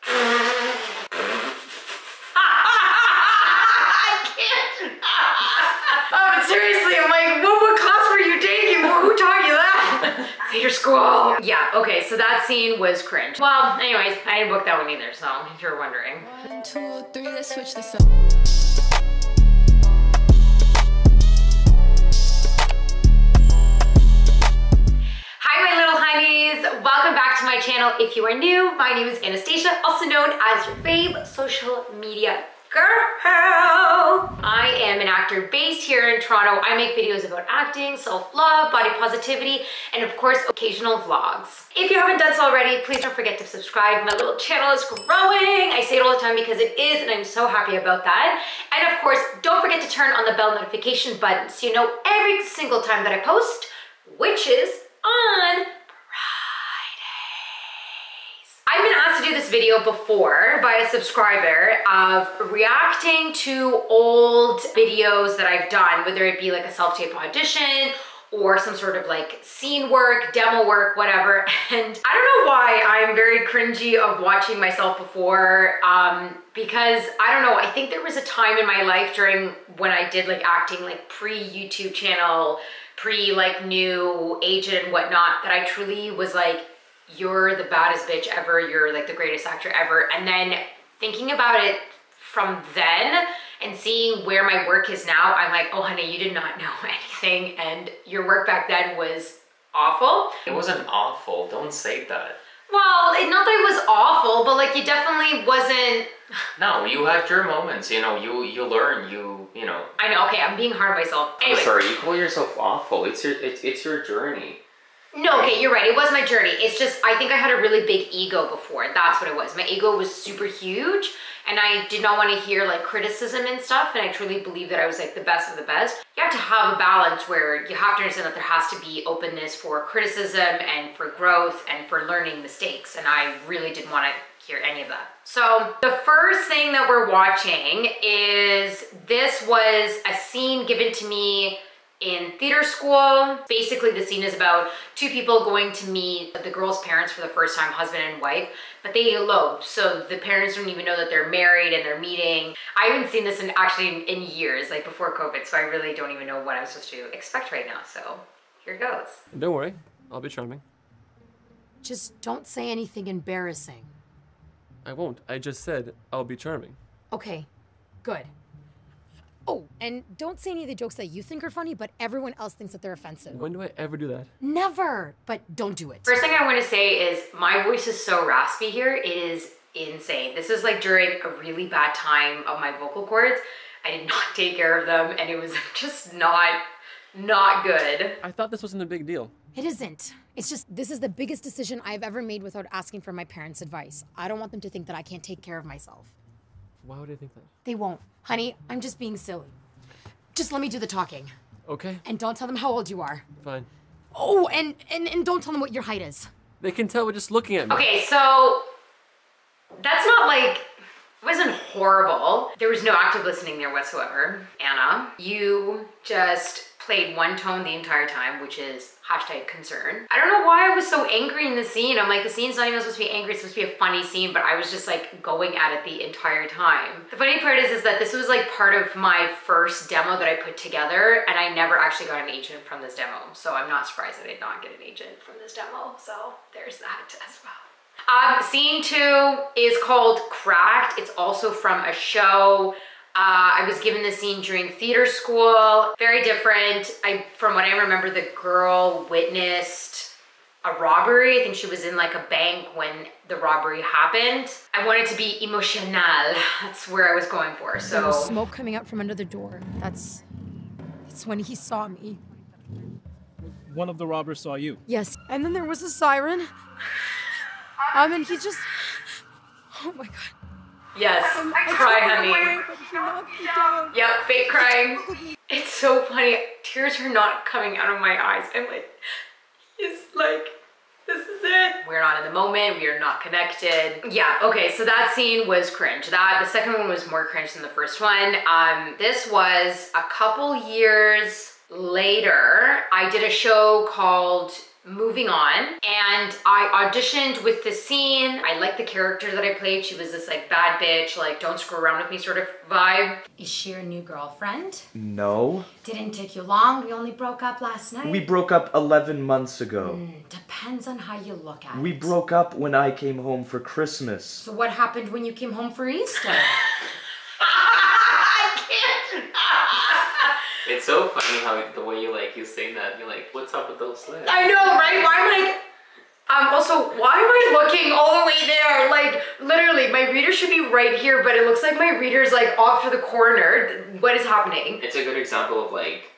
I can't. Oh, seriously, I'm like, what class were you taking? Who taught you that? Theater school. Yeah, okay, so that scene was cringe. Well, anyways, I didn't book that one either, so if you're wondering. 1, 2, 3, let's switch this up. Welcome back to my channel. If you are new, my name is Anastasia, also known as your fave social media girl. I am an actor based here in Toronto. I make videos about acting, self-love, body positivity, and of course, occasional vlogs. If you haven't done so already, please don't forget to subscribe. My little channel is growing. I say it all the time because it is, and I'm so happy about that. And of course, don't forget to turn on the bell notification button so you know every single time that I post, which is on I've been asked to do this video before by a subscriber of reacting to old videos that I've done, whether it be like a self-tape audition or some sort of like scene work, demo work, whatever. And I don't know why I'm very cringy of watching myself before, because I don't know, I think there was a time in my life during when I did like acting, like pre-YouTube channel, pre like new agent and whatnot, that I truly was like, you're the baddest bitch ever, you're like the greatest actor ever. And then thinking about it from then and seeing where my work is now, I'm like, oh honey, you did not know anything, and your work back then was awful. It wasn't awful, don't say that. Well, not that it was awful, but like you definitely wasn't. No, you had your moments, you know, you learn, you know. I know, okay, I'm being hard on myself. Anyway. I'm sorry, you call yourself awful, it's your journey. No, okay, you're right. It was my journey. It's just, I think I had a really big ego before. That's what it was. My ego was super huge, and I did not want to hear like criticism and stuff, and I truly believe that I was like the best of the best. You have to have a balance where you have to understand that there has to be openness for criticism and for growth and for learning mistakes, and I really didn't want to hear any of that. So the first thing that we're watching is, this was a scene given to me in theater school. Basically, the scene is about two people going to meet the girl's parents for the first time, husband and wife, but they elope. So the parents don't even know that they're married and they're meeting. I haven't seen this in years, like before COVID, so I really don't even know what I'm supposed to expect right now. So here goes. Don't worry, I'll be charming. Just don't say anything embarrassing. I won't. I just said I'll be charming. Okay, good. Oh, and don't say any of the jokes that you think are funny, but everyone else thinks that they're offensive. When do I ever do that? Never, but don't do it. First thing I want to say is my voice is so raspy here. It is insane. This is like during a really bad time of my vocal cords. I did not take care of them, and it was just not good. I thought this wasn't a big deal. It isn't. It's just, this is the biggest decision I've ever made without asking for my parents' advice. I don't want them to think that I can't take care of myself. Why would I think that? They won't. Honey, I'm just being silly. Just let me do the talking. Okay. And don't tell them how old you are. Fine. Oh, and don't tell them what your height is. They can tell by just looking at me. Okay, so that's not like, it wasn't horrible. There was no active listening there whatsoever. Anna, you just played one tone the entire time, which is #concern. I don't know why I was so angry in the scene. I'm like, the scene's not even supposed to be angry, it's supposed to be a funny scene, but I was just like going at it the entire time. The funny part is that this was like part of my first demo that I put together, and I never actually got an agent from this demo. So I'm not surprised that I did not get an agent from this demo. So there's that as well. Scene 2 is called Cracked. It's also from a show. I was given the scene during theater school. Very different. From what I remember, the girl witnessed a robbery. I think she was in like a bank when the robbery happened. I wanted to be emotional. That's where I was going for. So there was smoke coming out from under the door. That's when he saw me. One of the robbers saw you? Yes. And then there was a siren. And he just, oh my God. Yes, cry, honey. Yep, fake crying. It's so funny. Tears are not coming out of my eyes. I'm like, he's like, this is it. We're not in the moment. We are not connected. Yeah, okay, so that scene was cringe. The second one was more cringe than the first one. This was a couple years later. I did a show called moving on, and I auditioned with the scene. I liked the character that I played. She was this like bad bitch, like don't screw around with me sort of vibe. Is she your new girlfriend? No. Didn't take you long. We only broke up last night. We broke up 11 months ago. Depends on how you look at it. We broke up when I came home for Christmas. So what happened when you came home for Easter? I can't. It's so funny how the way you say that, you're like, what's up with those lips? I know, right? Why am I also, why am I looking all the way there? Like, literally, my reader should be right here, but it looks like my reader's like off to the corner. What is happening? It's a good example of like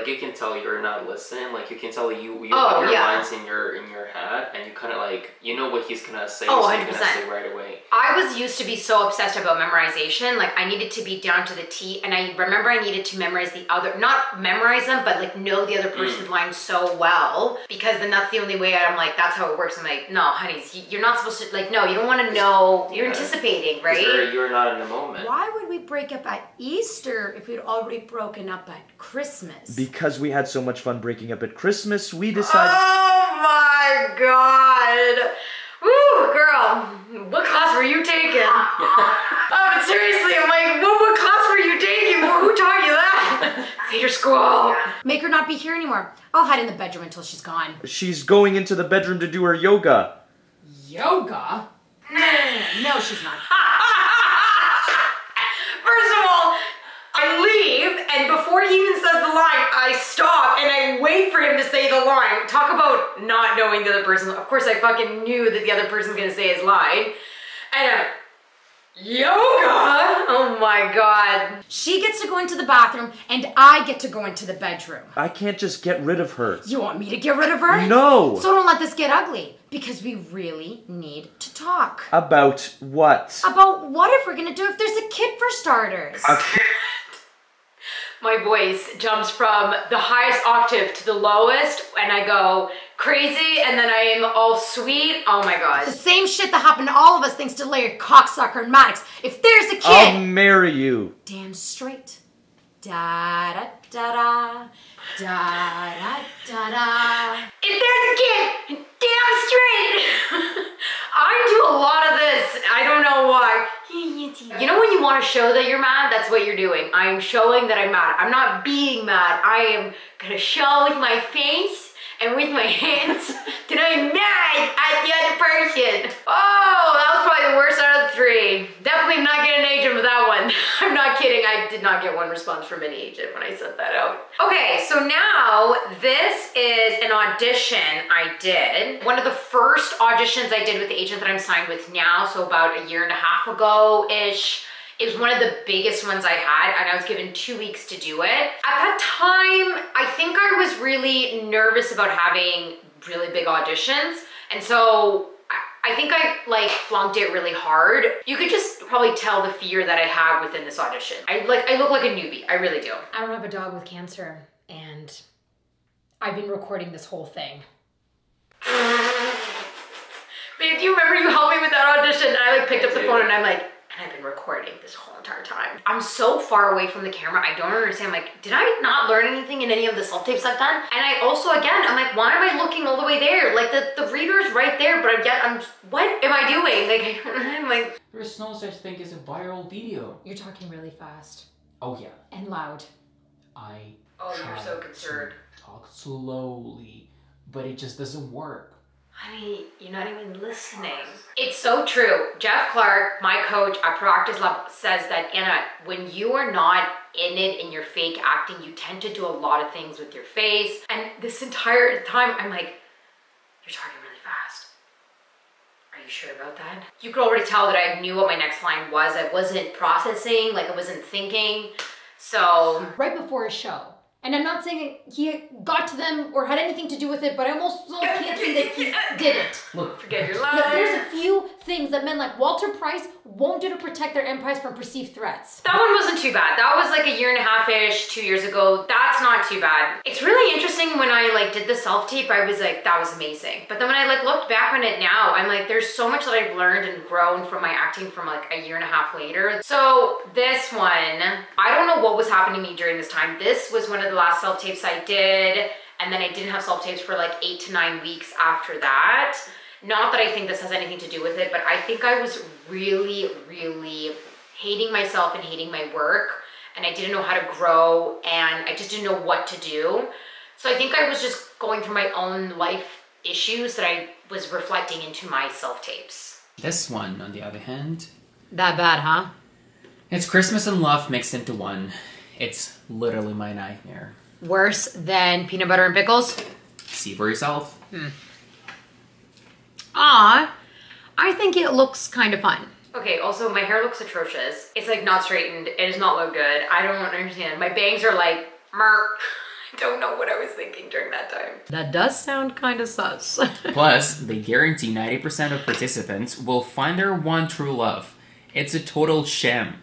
you can tell you're not listening. Like you can tell you Oh, have your yeah. lines in your head, and you kind of like you know what he's gonna say, Oh, so you're 100%. gonna say right away. I was used to be so obsessed about memorization. Like I needed to be down to the T, and I remember I needed to memorize the other, not memorize them, but like know the other person's line so well, because then that's the only way I'm like, that's how it works. I'm like, no, honeys, you're not supposed to, like, no, you don't want to know, you're anticipating, right? You're not in the moment. Why would we break up at Easter if we'd already broken up at Christmas? Because we had so much fun breaking up at Christmas, we decided... Oh my God. Woo, girl, what class were you taking? Oh, but seriously, I'm like, what class were you taking? Who taught you that? Theater school. Make her not be here anymore. I'll hide in the bedroom until she's gone. She's going into the bedroom to do her yoga. Yoga? No, she's not. First of all, I leave, and before he even says the line, I stop and I wait for him to say the line. Talk about not knowing the other person. Of course, I fucking knew that the other person's gonna say his line. And yoga? Oh my God. She gets to go into the bathroom, and I get to go into the bedroom. I can't just get rid of her. You want me to get rid of her? No! So don't let this get ugly, because we really need to talk. About what? About what if we're gonna do if there's a kid for starters? My voice jumps from the highest octave to the lowest, and I go crazy, and then I am all sweet. Oh my The God. same shit that happened to all of us thanks to Larry Cocksucker and Maddox. If there's a kid, I'll marry you. damn straight. Da da da da da da da da. If there's a kid, damn straight. I do a lot of this. I don't know why. You know when you want to show that you're mad? That's what you're doing. I'm showing that I'm mad. I'm not being mad. I am gonna show with my face and with my hands that I'm mad at the other person. Oh, that was probably the worst out of the three. Definitely not getting an agent with that one. I'm not kidding. I did not get one response from any agent when I sent that out. Okay, so now this is an audition I did. One of the first auditions I did with the agent that I'm signed with now, so about a year and a half ago-ish. It was one of the biggest ones I had, and I was given 2 weeks to do it. At that time, I think I was really nervous about having really big auditions, and so I think I like flunked it really hard. You could just probably tell the fear that I have within this audition. I look like a newbie, I really do. I don't have a dog with cancer, and I've been recording this whole thing. Babe, do you remember you helped me with that audition? And I like picked up the phone and I'm like, and I've been recording this whole entire time. I'm so far away from the camera, I don't understand. Like, did I not learn anything in any of the self-tapes I've done? And I also, again, I'm like, why am I looking all the way there? Like, the reader's right there, but what am I doing? Like, I'm like... There's no such thing as a viral video. You're talking really fast. Oh yeah. And loud. I Oh, you're try so concerned. to talk slowly, but it just doesn't work. Honey, you're not even listening. It's so true. Jeff Clark, my coach at Practice Lab, says that, Anna, when you are not in it in your fake acting, you tend to do a lot of things with your face. And this entire time, I'm like, you're talking really fast. Are you sure about that? You could already tell that I knew what my next line was. I wasn't processing, like I wasn't thinking. So... Right before a show. And I'm not saying he got to them or had anything to do with it, but I almost can't say that he didn't. Look, forget your Look, line. there's a few things that men like Walter Price won't do to protect their empires from perceived threats. That one wasn't too bad. That was like a year and a half-ish, 2 years ago. That's not too bad. It's really interesting when I like did the self-tape, I was like, that was amazing. But then when I like looked back on it now, I'm like, there's so much that I've learned and grown from my acting from like a year and a half later. So this one, I don't know what was happening to me during this time. This was one of the last self-tapes I did. And then I didn't have self-tapes for like 8 to 9 weeks after that. Not that I think this has anything to do with it, but I think I was really, really hating myself and hating my work. And I didn't know how to grow, and I just didn't know what to do. So I think I was just going through my own life issues that I was reflecting into my self-tapes. This one, on the other hand, That bad, huh? it's Christmas and love mixed into one. It's literally my nightmare. Worse than peanut butter and pickles? See for yourself. Ah, I think it looks kind of fun. Okay, also my hair looks atrocious. It's like not straightened. It does not look good. I don't understand. My bangs are like, merp. I don't know what I was thinking during that time. That does sound kind of sus. Plus, they guarantee 90% of participants will find their one true love. It's a total sham.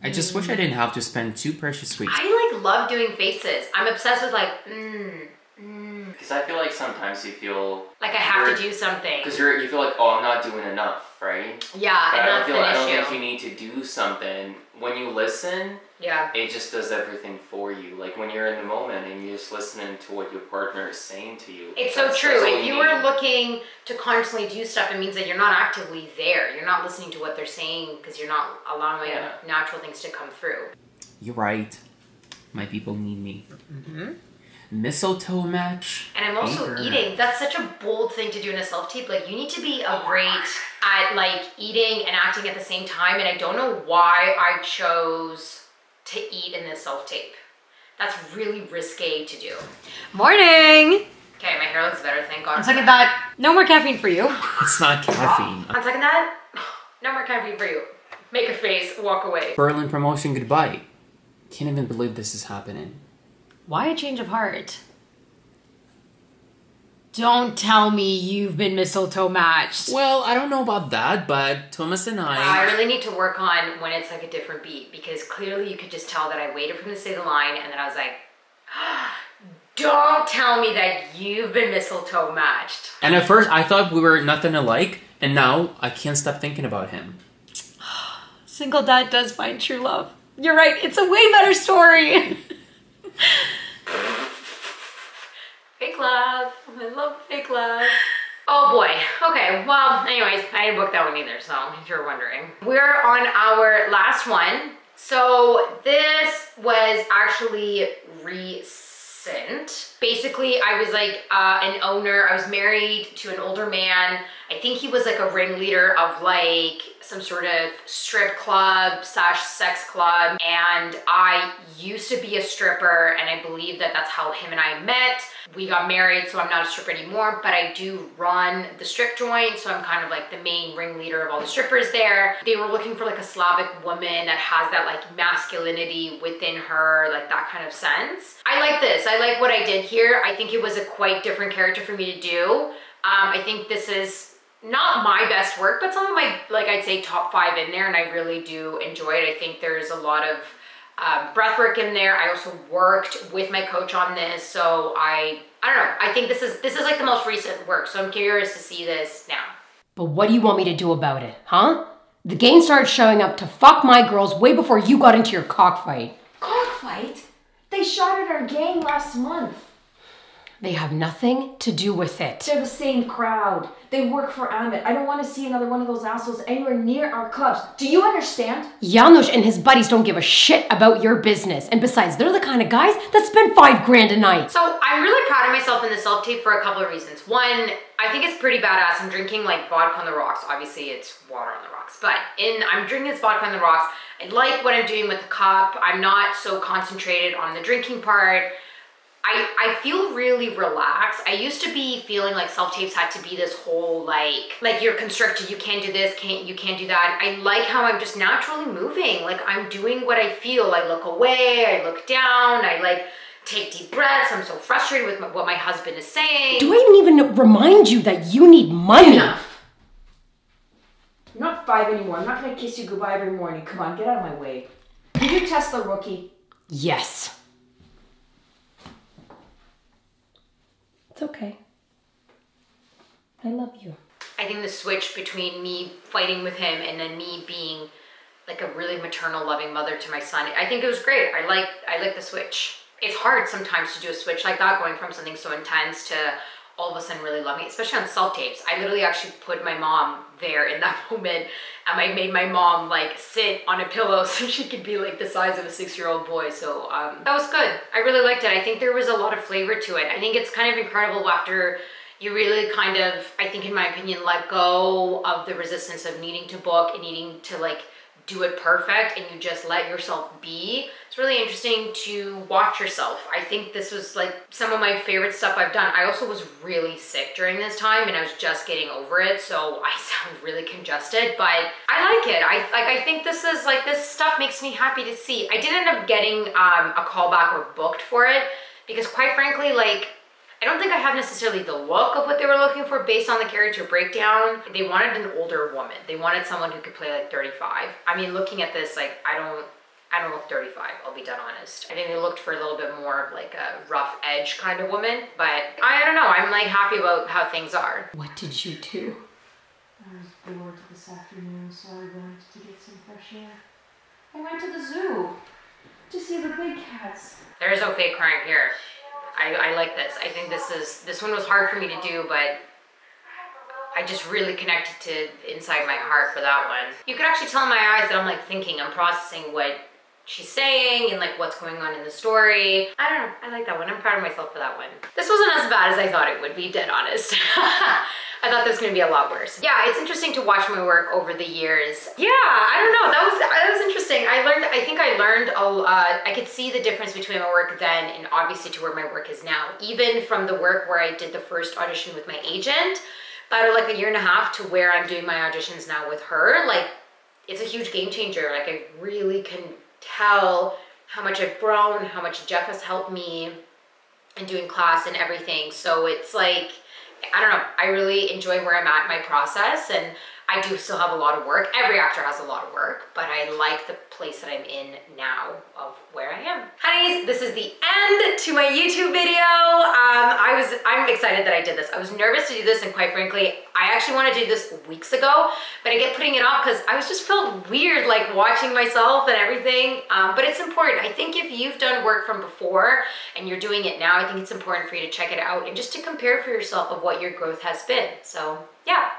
I just wish I didn't have to spend 2 precious weeks. I like love doing faces. I'm obsessed with like, Because I feel like sometimes you feel like I have to do something. because you feel like, oh, I'm not doing enough, right? Yeah, But and I that's don't the think issue. you need to do something. When you listen, Yeah. it just does everything for you. Like when you're in the moment and you're just listening to what your partner is saying to you. It's so That's true. all If you need. were looking to constantly do stuff, it means that you're not actively there. You're not listening to what they're saying because you're not allowing natural things to come through. You're right. My people need me. Mistletoe match. And I'm also Anchor. eating. That's such a bold thing to do in a self-tape. Like, you need to be great at like eating and acting at the same time. And I don't know why I chose to eat in this self-tape. That's really risque to do. Morning! Okay, my hair looks better, thank God. On second thought, no more caffeine for you. It's not caffeine. On second thought, no more caffeine for you. Make a face, walk away. Berlin promotion goodbye. Can't even believe this is happening. Why a change of heart? Don't tell me you've been mistletoe matched. Well, I don't know about that, but Thomas and I really need to work on when it's like a different beat, because clearly you could just tell that I waited for them to say the line and then I was like, don't tell me that you've been mistletoe matched. And at first I thought we were nothing alike, and now I can't stop thinking about him. Single dad does find true love. You're right, it's a way better story. Fake love. I love fake love. Oh boy. Okay, well, anyways, I didn't book that one either, so if you're wondering. We're on our last one. So this was actually recent. Basically, I was like an owner. I was married to an older man. I think he was like a ringleader of like some sort of strip club / sex club. And I used to be a stripper, and I believe that that's how him and I met. We got married, so I'm not a stripper anymore, but I do run the strip joint, so I'm kind of like the main ringleader of all the strippers there. They were looking for like a Slavic woman that has that like masculinity within her, like that kind of sense. I like this. I like what I did here. I think it was a quite different character for me to do. I think this is not my best work, but some of my, like I'd say top 5 in there, and I really do enjoy it. I think there's a lot of breath work in there. I also worked with my coach on this, so I don't know. I think this is like the most recent work, so I'm curious to see this now. But what do you want me to do about it, huh? The gang started showing up to fuck my girls way before you got into your cockfight. Cockfight? They shot at our gang last month. They have nothing to do with it. They're the same crowd. They work for Amit. I don't want to see another one of those assholes anywhere near our clubs. Do you understand? Janusz and his buddies don't give a shit about your business. And besides, they're the kind of guys that spend $5 a night. So I'm really proud of myself in the self-tape for a couple of reasons. One, I think it's pretty badass. I'm drinking like vodka on the rocks. Obviously it's water on the rocks, but I'm drinking this vodka on the rocks. I like what I'm doing with the cup. I'm not so concentrated on the drinking part. I feel really relaxed. I used to be feeling like self-tapes had to be this whole like you're constricted, you can't do this, you can't do that. I like how I'm just naturally moving. Like I'm doing what I feel. I look away, I look down, I like take deep breaths. I'm so frustrated with what my husband is saying. Do I even remind you that you need money? Enough. You're not 5 anymore. I'm not going to kiss you goodbye every morning. Come on, get out of my way. Did you test the rookie? Yes. It's okay. I love you. I think the switch between me fighting with him and then me being like a really maternal, loving mother to my son, I think it was great. I like the switch. it's hard sometimes to do a switch like that, going from something so intense to all of a sudden really loving it, especially on self-tapes. I literally actually put my mom there in that moment, and I made my mom like sit on a pillow so she could be like the size of a 6-year-old boy. So that was good. I really liked it. I think there was a lot of flavor to it. I think it's kind of incredible after you really kind of, I think in my opinion, let go of the resistance of needing to book and needing to like do it perfect, and you just let yourself be. It's really interesting to watch yourself. I think this was like some of my favorite stuff I've done. I also was really sick during this time and I was just getting over it, so I sound really congested, but I like it. I think this is like, this stuff makes me happy to see. I did end up getting a callback or booked for it because quite frankly, like, I don't think I have necessarily the look of what they were looking for based on the character breakdown. They wanted an older woman. They wanted someone who could play like 35. I mean, looking at this, like, I don't look 35, I'll be dead honest. I think they looked for a little bit more of like a rough edge kind of woman, but I don't know, I'm like happy about how things are. What did you do? I was bored this afternoon, so I went to get some fresh air. I went to the zoo to see the big cats. There is no fake crying here. I like this. I think this one was hard for me to do, but I just really connected to inside my heart for that one. You could actually tell in my eyes that I'm like thinking, I'm processing what she's saying and like what's going on in the story. I don't know, I like that one. I'm proud of myself for that one. This wasn't as bad as I thought it would be, dead honest. I thought this was gonna be a lot worse. Yeah, it's interesting to watch my work over the years. Yeah, I don't know, that was interesting. I think I learned a lot. I could see the difference between my work then and obviously to where my work is now. Even from the work where I did the first audition with my agent, about like a year and a half to where I'm doing my auditions now with her, like it's a huge game changer. Like I really can tell how much I've grown, how much Jeff has helped me in doing class and everything. So it's like, I don't know, I really enjoy where I'm at in my process, and I do still have a lot of work. Every actor has a lot of work, but I like the place that I'm in now of where I am. Honeys, this is the end to my YouTube video. I'm excited that I did this. I was nervous to do this, and quite frankly, I actually wanted to do this weeks ago, but I kept putting it off because I was just felt weird like watching myself and everything. But it's important. I think if you've done work from before and you're doing it now, I think it's important for you to check it out and just to compare for yourself of what your growth has been. So yeah.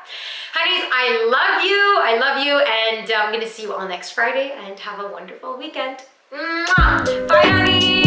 Honeys, I love you, and I'm gonna see you all next Friday, and have a wonderful weekend. Mwah! Bye, honeys!